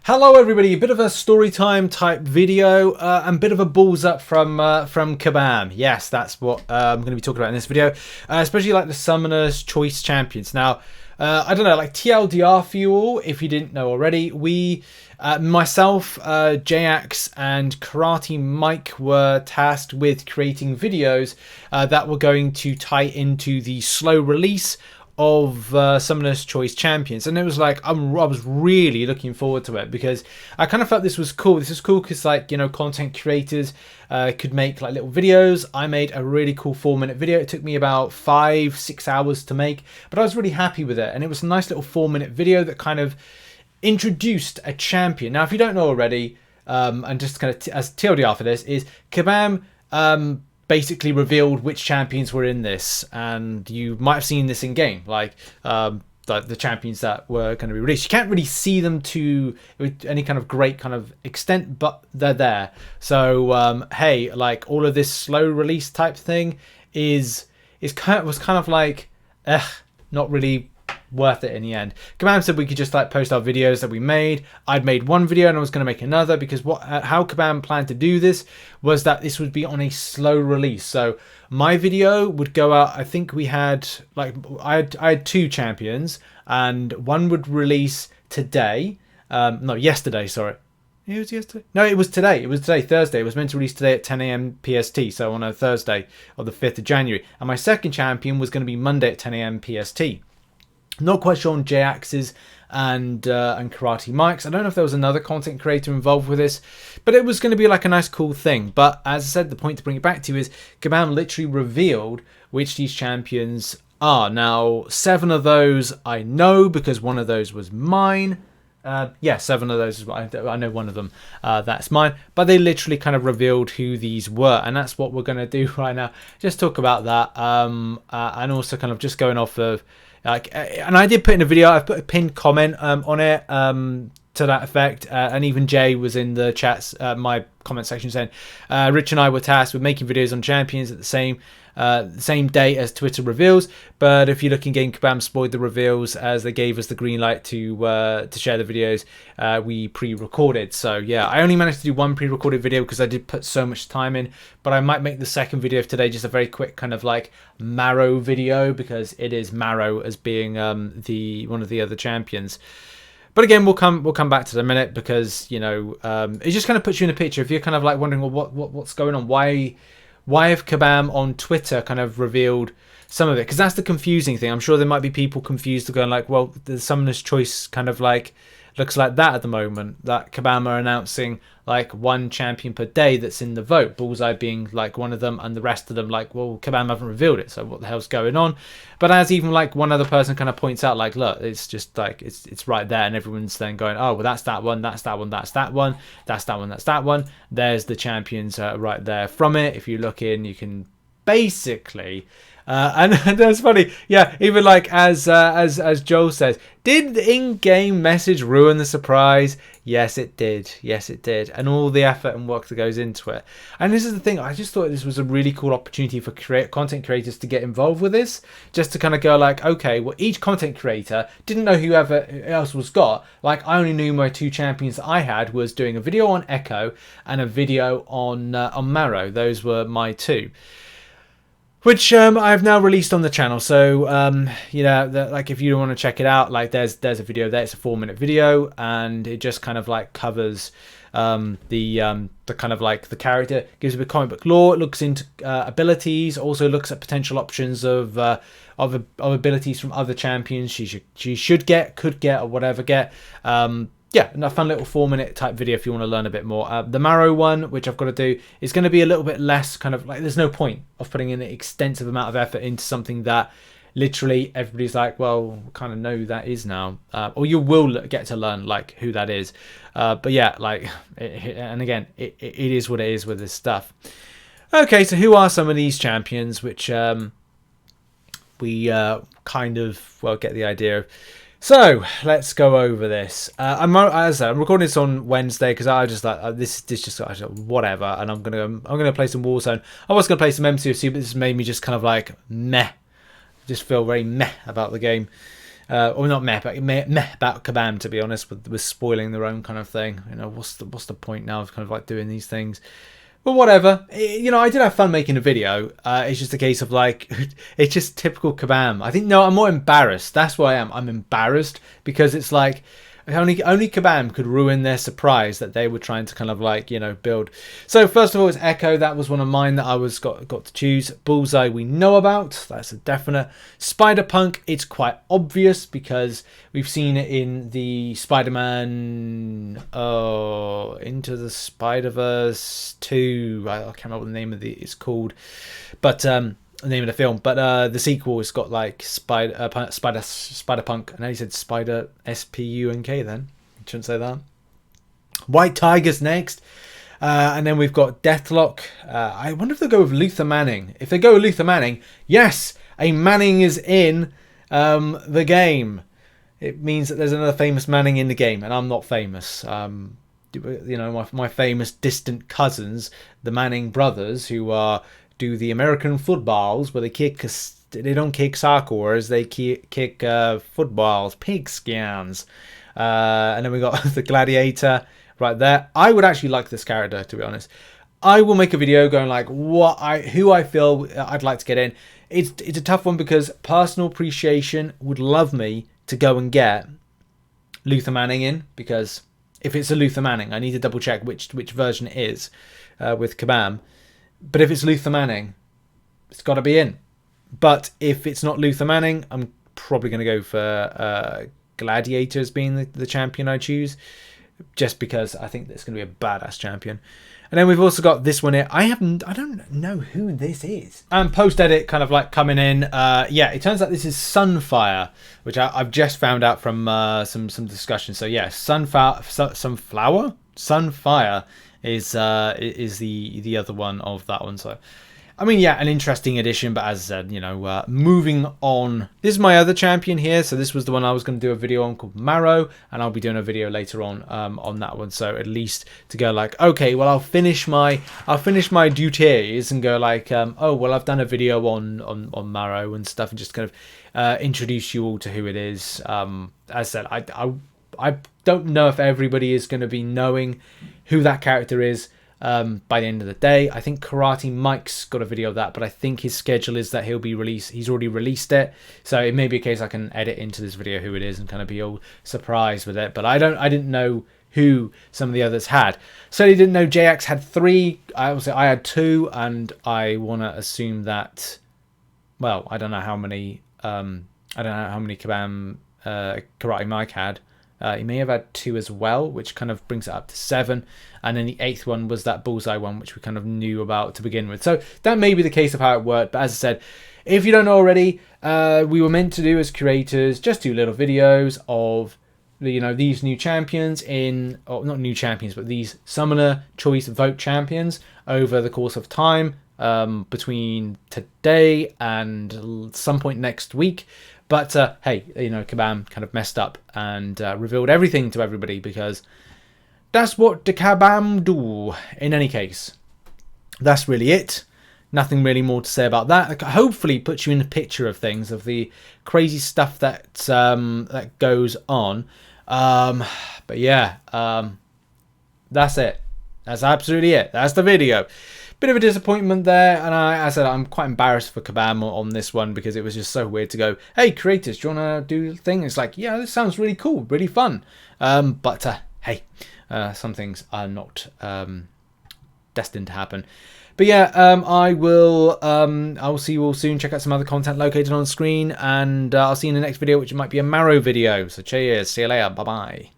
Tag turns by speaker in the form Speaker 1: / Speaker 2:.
Speaker 1: Hello everybody, a bit of a story time type video and bit of a balls up from Kabam. Yes, that's what I'm going to be talking about in this video, especially like the Summoner's Choice Champions. Now, I don't know, like TLDR for you all, if you didn't know already, we, myself, Jax and Karate Mike were tasked with creating videos that were going to tie into the slow release of Summoner's Choice Champions, and it was like I was really looking forward to it because I kind of felt this was cool. This is cool because, like, you know, content creators could make like little videos. I made a really cool 4-minute video. It took me about 5-6 hours to make, but I was really happy with it, and it was a nice little 4-minute video that kind of introduced a champion. Now, if you don't know already, and just kind of as TLDR for this is Kabam basically revealed which champions were in this, and you might have seen this in game, like the champions that were going to be released. You can't really see them to any kind of great kind of extent, but they're there. So hey, like all of this slow release type thing was kind of like not really worth it in the end. Kabam said we could just like post our videos that we made. I'd made one video and I was going to make another because how Kabam planned to do this was that this would be on a slow release. So my video would go out, I think we had like I had 2 champions, and one would release today, no, yesterday, sorry. It was yesterday? No, it was today. It was today, Thursday. It was meant to release today at 10 a.m. PST, so on a Thursday of the 5th of January. And my second champion was going to be Monday at 10 a.m. PST. Not quite sure on Jax's and Karate Mike's. I don't know if there was another content creator involved with this, but it was going to be like a nice cool thing. But as I said, the point to bring it back to is Kabam literally revealed which these champions are. Now, 7 of those I know because one of those was mine. Yeah, 7 of those, I know one of them, that's mine. But they literally kind of revealed who these were, and that's what we're going to do right now. Just talk about that, and also kind of just going off of, like, and I did put in a video, I've put a pinned comment on it to that effect, and even Jay was in the chats, my comment section, saying Rich and I were tasked with making videos on champions at the same day as Twitter reveals. But if you look in game, Kabam spoiled the reveals as they gave us the green light to share the videos we pre-recorded. So yeah, I only managed to do one pre-recorded video because I did put so much time in, but I might make the second video of today just a very quick kind of like Marrow video, because it is Marrow as being one of the other champions. But again, we'll come back to that in a minute, because, you know, it just kind of puts you in a picture. If you're kind of like wondering, well, what's going on? Why have Kabam on Twitter kind of revealed some of it? Because that's the confusing thing. I'm sure there might be people confused going like, well, the Summoner's Choice kind of like looks like that at the moment, that Kabam are announcing like 1 champion per day that's in the vote, Bullseye being like one of them, and the rest of them like, well, Kabam haven't revealed it, so what the hell's going on? But as even like one other person kind of points out, like, look, it's just like it's right there, and everyone's then going, oh, well, that's that one, that's that one, that's that one, that's that one, that's that one. There's the champions right there from it. If you look in, you can basically and that's funny, yeah, even like as Joel says, did the in-game message ruin the surprise? Yes, it did. Yes, it did. And all the effort and work that goes into it. And this is the thing, I just thought this was a really cool opportunity for content creators to get involved with this, just to kind of go like, okay, well, each content creator didn't know whoever else was got. Like, I only knew my 2 champions that I had was doing a video on Echo and a video on Marrow. Those were my 2. Which I've now released on the channel, so you know, like, if you want to check it out, like, there's a video there. It's a 4-minute video, and it just kind of like covers the kind of like the character, gives a bit of comic book lore, it looks into abilities, also looks at potential options of abilities from other champions she should get, could get, or whatever get. Yeah, a fun little 4-minute type video if you want to learn a bit more. The Marrow one, which I've got to do, is going to be a little bit less kind of like, there's no point of putting in an extensive amount of effort into something that literally everybody's like, well, kind of know who that is now. Or you will get to learn like who that is. But yeah, like, and again, it is what it is with this stuff. Okay, so who are some of these champions, which we kind of, well, get the idea of. So let's go over this. I'm recording this on Wednesday because I just like this just whatever, and I'm gonna play some Warzone. I was gonna play some MCOC, but this made me just kind of like meh, just feel very meh about the game. or not meh about Kabam, to be honest, with spoiling their own kind of thing. You know, what's the point now of kind of like doing these things? But whatever, you know, I did have fun making a video. It's just a case of like, it's just typical Kabam. I think, no, I'm more embarrassed. That's what I am. I'm embarrassed because it's like, only Kabam could ruin their surprise that they were trying to kind of like, you know, build. So first of all, it's Echo. That was one of mine that I got to choose. Bullseye we know about. That's a definite. Spider-Punk, it's quite obvious because we've seen it in the Spider-Man Into the Spider-Verse 2. I can't remember what the name of it's called. But the name of the film, but the sequel has got like Spider-Punk. I know he said Spider S-P-U-N-K then. Shouldn't say that. White Tiger's next. And then we've got Deathlock. I wonder if they'll go with Luther Manning. If they go with Luther Manning, yes, a Manning is in the game. It means that there's another famous Manning in the game, and I'm not famous. You know, my famous distant cousins, the Manning brothers, who do the American footballs where they don't kick soccer, they kick footballs, pigskins. And then we got the Gladiator right there. I would actually like this character, to be honest. I will make a video going like who I feel I'd like to get in. It's a tough one because personal appreciation would love me to go and get Luther Manning in, because if it's a Luther Manning, I need to double check which version it is with Kabam. But if it's Luther Manning, it's got to be in. But if it's not Luther Manning, I'm probably going to go for Gladiator as being the champion I choose, just because I think it's going to be a badass champion. And then we've also got this one here. I don't know who this is. And post-edit kind of like coming in. Yeah, it turns out this is Sunfire, which I've just found out from some discussion. So yeah, Sunfire is the other one of that one. So I mean, yeah, an interesting addition, but as I said, you know, moving on. This is my other champion here. So this was the one I was going to do a video on called Marrow, and I'll be doing a video later on that one. So at least to go like, okay, well, I'll finish my duties and go like, oh, well, I've done a video on Marrow and stuff, and just kind of introduce you all to who it is. As I said, I don't know if everybody is going to be knowing who that character is by the end of the day. I think Karate Mike's got a video of that, but I think his schedule is that he'll be released. He's already released it, so it may be a case I can edit into this video who it is and kind of be all surprised with it. But I didn't know who some of the others had. Certainly didn't know JX had 3. I had 2, and I want to assume that. Well, I don't know how many. Kabam Karate Mike had. He may have had 2 as well, which kind of brings it up to 7. And then the 8th one was that Bullseye one, which we kind of knew about to begin with. So that may be the case of how it worked. But as I said, if you don't know already, we were meant to do as creators just do little videos of, you know, these new champions or not new champions, but these summoner choice vote champions over the course of time, between today and some point next week. But hey, you know, Kabam kind of messed up and revealed everything to everybody, because that's what the Kabam do. In any case, that's really it. Nothing really more to say about that. Hopefully puts you in the picture of things, of the crazy stuff that that goes on. But yeah, that's it. That's absolutely it. That's the video. Bit of a disappointment there, and I said I'm quite embarrassed for Kabam on this one, because it was just so weird to go, hey creators, do you want to do the thing? It's like, yeah, this sounds really cool, really fun. But hey, some things are not destined to happen. But yeah, I will see you all soon. Check out some other content located on screen, and I'll see you in the next video, which might be a Marrow video. So cheers, see you later, bye bye.